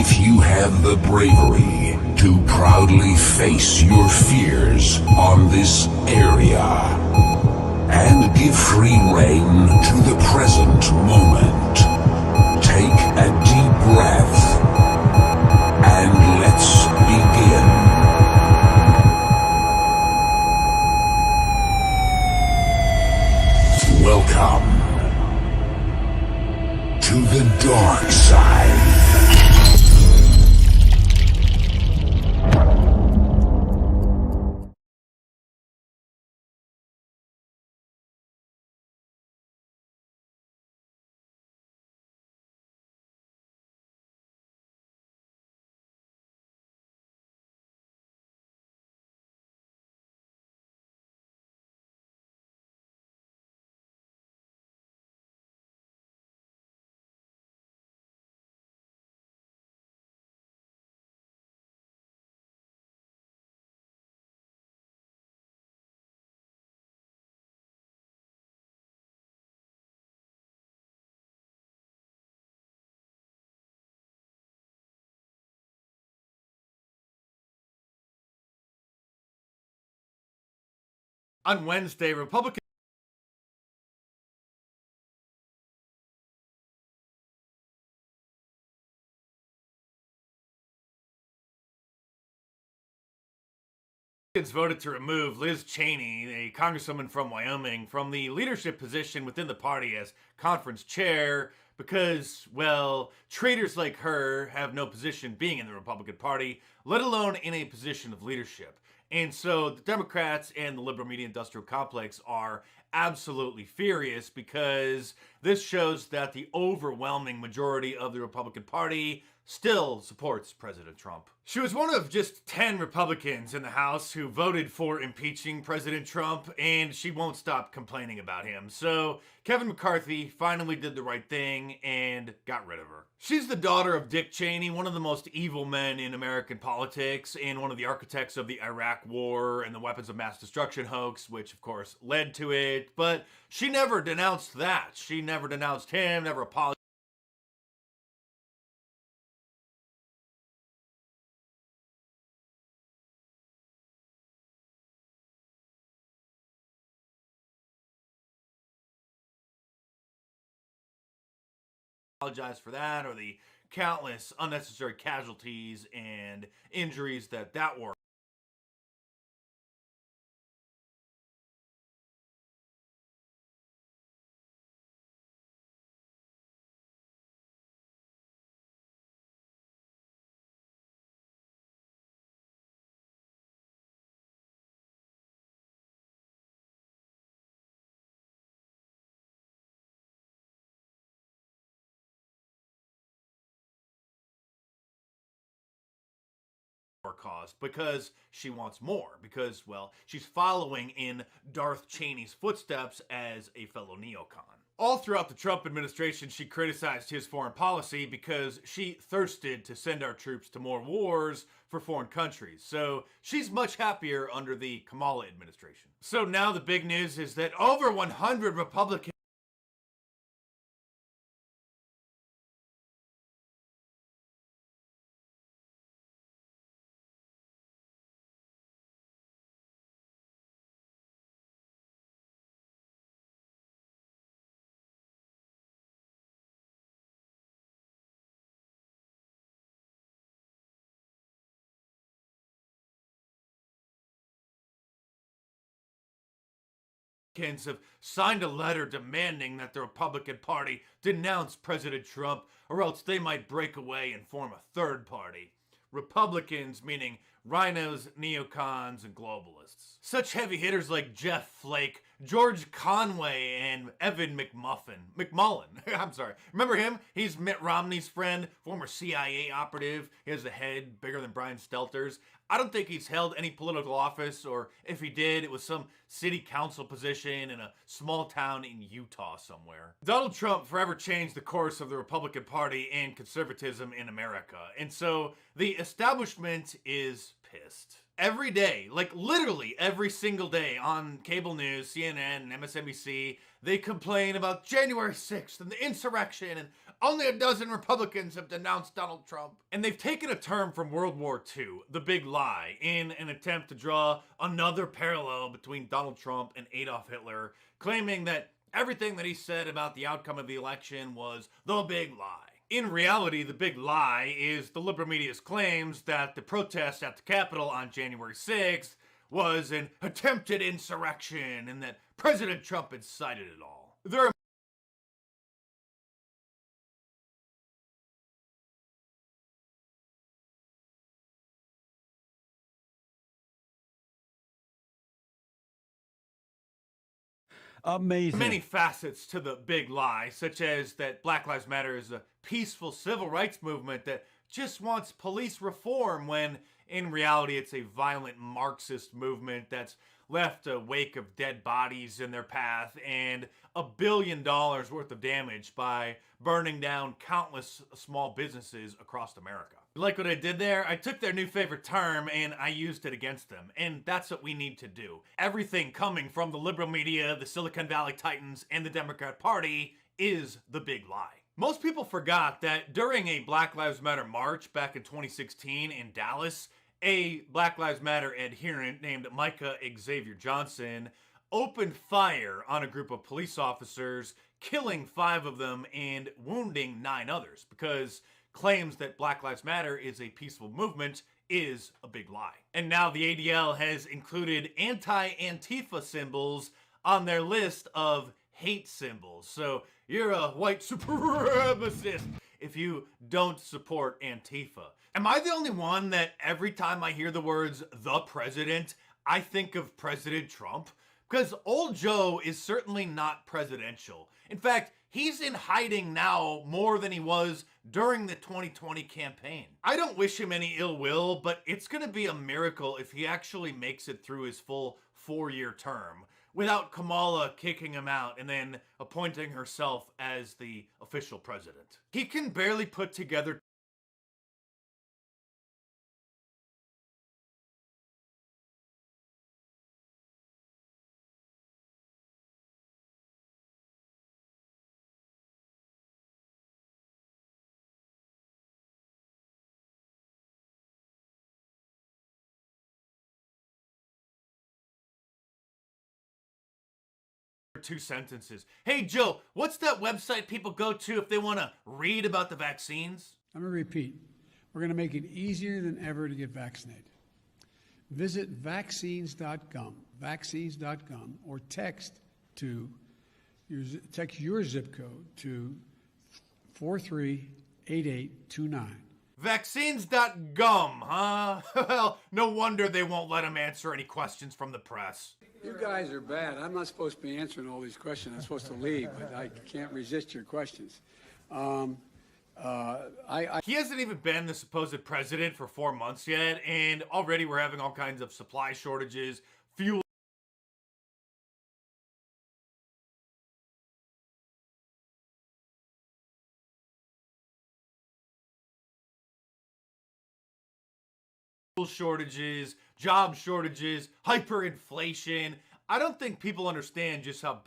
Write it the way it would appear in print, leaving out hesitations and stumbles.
If you have the bravery to proudly face your fears on this area and give free rein to the present moment, take a deep breath and let's begin. Welcome to the dark side. On Wednesday, Republicans voted to remove Liz Cheney, a congresswoman from Wyoming, from the leadership position within the party as conference chair because, well, traitors like her have no position being in the Republican Party, let alone in a position of leadership. And so the Democrats and the liberal media industrial complex are absolutely furious because this shows that the overwhelming majority of the Republican Party still supports President Trump. She was one of just 10 Republicans in the House who voted for impeaching President Trump, and she won't stop complaining about him. So Kevin McCarthy finally did the right thing and got rid of her. She's the daughter of Dick Cheney, one of the most evil men in American politics, and one of the architects of the Iraq War and the weapons of mass destruction hoax, which of course led to it. But she never denounced that. She never denounced him, never apologized for that or the countless unnecessary casualties and injuries that war caused, because she wants more, because, well, she's following in Darth Cheney's footsteps as a fellow neocon. All throughout the Trump administration, she criticized his foreign policy because she thirsted to send our troops to more wars for foreign countries. So she's much happier under the Kamala administration. So now the big news is that over 100 Republicans have signed a letter demanding that the Republican Party denounce President Trump, or else they might break away and form a third party. Republicans meaning rhinos, neocons, and globalists. Such heavy hitters like Jeff Flake, George Conway, and Evan McMullen. I'm sorry. Remember him? He's Mitt Romney's friend, former CIA operative. He has a head bigger than Brian Stelter's. I don't think he's held any political office, or if he did, it was some city council position in a small town in Utah somewhere. Donald Trump forever changed the course of the Republican Party and conservatism in America. And so the establishment is pissed. Every day, like literally every single day on cable news, CNN and MSNBC, they complain about January 6th and the insurrection, and only a dozen Republicans have denounced Donald Trump. And they've taken a term from World War II, the big lie, in an attempt to draw another parallel between Donald Trump and Adolf Hitler, claiming that everything that he said about the outcome of the election was the big lie. In reality, the big lie is the liberal media's claims that the protest at the Capitol on January 6th was an attempted insurrection and that President Trump incited it all. There are amazing. many facets to the big lie, such as that Black Lives Matter is a peaceful civil rights movement that just wants police reform, when in reality it's a violent Marxist movement that's left a wake of dead bodies in their path and $1 billion worth of damage by burning down countless small businesses across America. Like what I did there? I took their new favorite term and I used it against them. And that's what we need to do. Everything coming from the liberal media, the Silicon Valley Titans, and the Democrat Party is the big lie. Most people forgot that during a Black Lives Matter march back in 2016 in Dallas, a Black Lives Matter adherent named Micah Xavier Johnson opened fire on a group of police officers, killing 5 of them and wounding 9 others, because claims that Black Lives Matter is a peaceful movement is a big lie. And now the ADL has included anti-Antifa symbols on their list of hate symbols. So you're a white supremacist if you don't support Antifa. Am I the only one that every time I hear the words the president, I think of President Trump? Because old Joe is certainly not presidential. In fact, he's in hiding now more than he was during the 2020 campaign. I don't wish him any ill will, but it's going to be a miracle if he actually makes it through his full 4-year term without Kamala kicking him out and then appointing herself as the official president. He can barely put together two sentences. Hey Joe, what's that website people go to if they want to read about the vaccines? I'm going to repeat. We're going to make it easier than ever to get vaccinated. Visit vaccines.gov, or text your zip code to 438829. Vaccines.gum, huh? Well, no wonder they won't let him answer any questions from the press. You guys are bad. I'm not supposed to be answering all these questions. I'm supposed to leave, but I can't resist your questions. He hasn't even been the supposed president for 4 months yet, and already we're having all kinds of supply shortages, fuel shortages, job shortages, hyperinflation. I don't think people understand just how bad